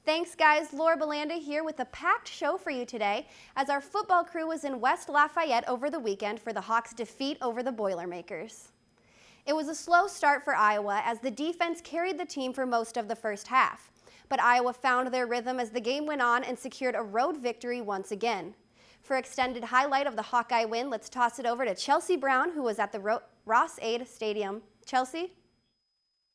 Thanks, guys. Laura Belanda here with a packed show for you today as our football crew was in West Lafayette over the weekend for the Hawks' defeat over the Boilermakers. It was a slow start for Iowa as the defense carried the team for most of the first half. But Iowa found their rhythm as the game went on and secured a road victory once again. For extended highlight of the Hawkeye win, let's toss it over to Chelsea Brown, who was at the Ross-Ade Stadium. Chelsea?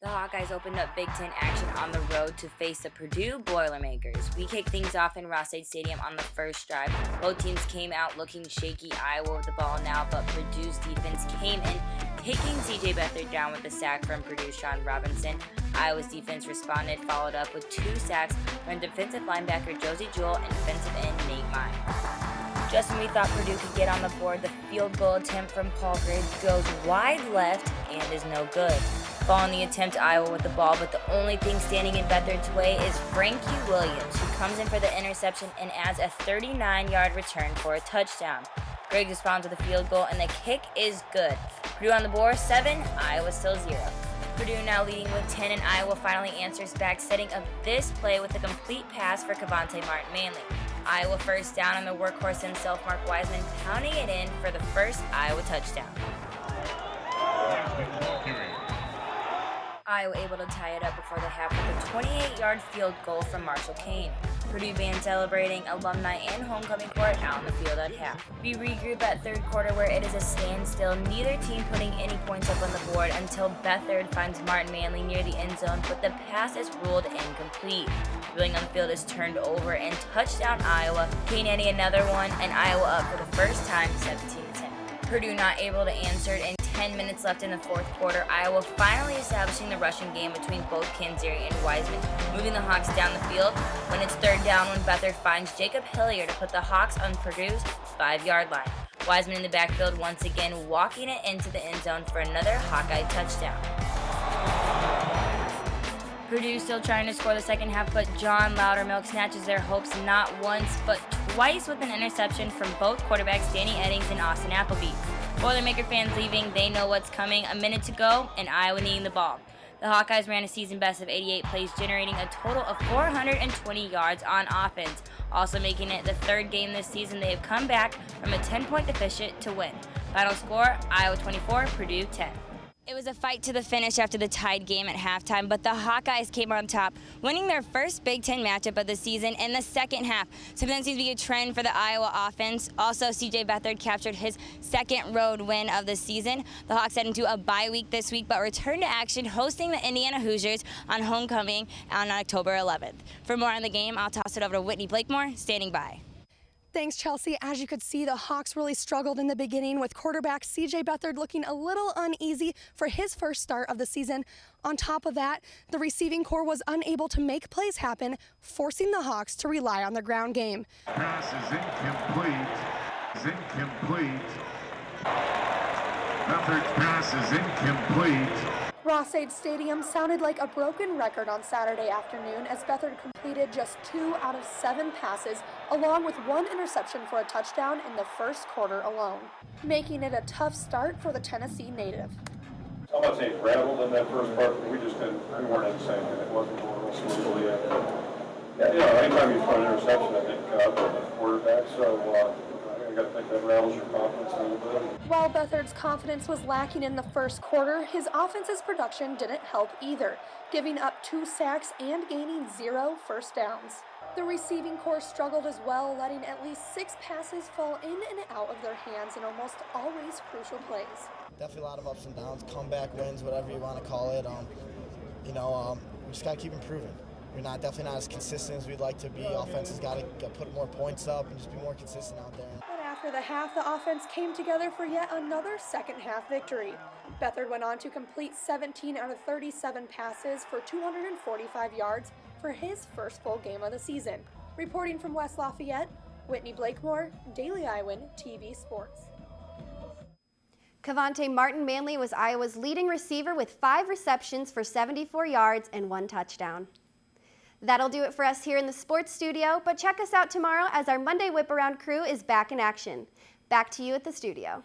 The Hawkeyes opened up Big Ten action on the road to face the Purdue Boilermakers. We kicked things off in Ross-Ade Stadium on the first drive. Both teams came out looking shaky. Iowa with the ball now, but Purdue's defense came in, taking C.J. Beathard down with a sack from Purdue's Sean Robinson. Iowa's defense responded, followed up with 2 sacks from defensive linebacker Josie Jewell and defensive end Nate Meyer. Just when we thought Purdue could get on the board, the field goal attempt from Paul Graves goes wide left and is no good. Following the attempt, Iowa with the ball, but the only thing standing in Beathard's way is Frankie Williams, who comes in for the interception and adds a 39-yard return for a touchdown. Griggs responds with a field goal, and the kick is good. Purdue on the board, 7, Iowa still 0. Purdue now leading with 10, and Iowa finally answers back, setting up this play with a complete pass for Cavante Martin-Manley. Iowa first down, and the workhorse himself, Mark Wiseman, pounding it in for the first Iowa touchdown. Iowa able to tie it up before the half with a 28-yard field goal from Marshall Kane. Purdue band celebrating alumni and homecoming court out on the field at half. We regroup at third quarter where it is a standstill, neither team putting any points up on the board until Beathard finds Martin Manley near the end zone, but the pass is ruled incomplete. Dribbling on the field is turned over and touchdown Iowa. Kane adding another one, and Iowa up for the first time 17-10. Purdue not able to answer it, and 10 minutes left in the fourth quarter. Iowa finally establishing the rushing game between both Kanzeri and Wiseman, moving the Hawks down the field when it's third down when Beathard finds Jacob Hillier to put the Hawks on Purdue's 5-yard line. Wiseman in the backfield once again walking it into the end zone for another Hawkeye touchdown. Purdue still trying to score the second half, but John Loudermilk snatches their hopes not once, but twice with an interception from both quarterbacks Danny Eddings and Austin Appleby. Boilermaker fans leaving, they know what's coming. A minute to go, and Iowa needing the ball. The Hawkeyes ran a season best of 88 plays, generating a total of 420 yards on offense, also making it the third game this season they have come back from a 10-point deficit to win. Final score, Iowa 24, Purdue 10. It was a fight to the finish after the tied game at halftime, but the Hawkeyes came on top, winning their first Big Ten matchup of the season in the second half. Something that seems to be a trend for the Iowa offense. Also, C.J. Beathard captured his second road win of the season. The Hawks head into a bye week this week, but return to action hosting the Indiana Hoosiers on homecoming on October 11th. For more on the game, I'll toss it over to Whitney Blakemore, standing by. Thanks, Chelsea. As you could see, the Hawks really struggled in the beginning with quarterback C.J. Beathard looking a little uneasy for his first start of the season. On top of that, the receiving corps was unable to make plays happen, forcing the Hawks to rely on the ground game. Pass is incomplete. Beathard's pass is incomplete. Ross-Ade Stadium sounded like a broken record on Saturday afternoon as Beathard completed just 2 out of 7 passes, along with 1 interception for a touchdown in the first quarter alone, making it a tough start for the Tennessee native. I'm not saying rattled in that first part, but we weren't in sync, and it wasn't going real smoothly. Anytime you throw an interception, I think the quarterback, so I got to think that rattles your confidence a little bit. While Beathard's confidence was lacking in the first quarter, his offense's production didn't help either, giving up 2 sacks and gaining 0 first downs. The receiving corps struggled as well, letting at least 6 passes fall in and out of their hands in almost always crucial plays. Definitely a lot of ups and downs, comeback wins, whatever you want to call it. We just got to keep improving. We're definitely not as consistent as we'd like to be. Offense has got to put more points up and just be more consistent out there. But after the half, the offense came together for yet another second half victory. Beathard went on to complete 17 out of 37 passes for 245 yards for his first full game of the season. Reporting from West Lafayette, Whitney Blakemore, Daily Iowan TV Sports. Cavante Martin-Manley was Iowa's leading receiver with 5 receptions for 74 yards and 1 touchdown. That'll do it for us here in the sports studio, but check us out tomorrow as our Monday Whip Around crew is back in action. Back to you at the studio.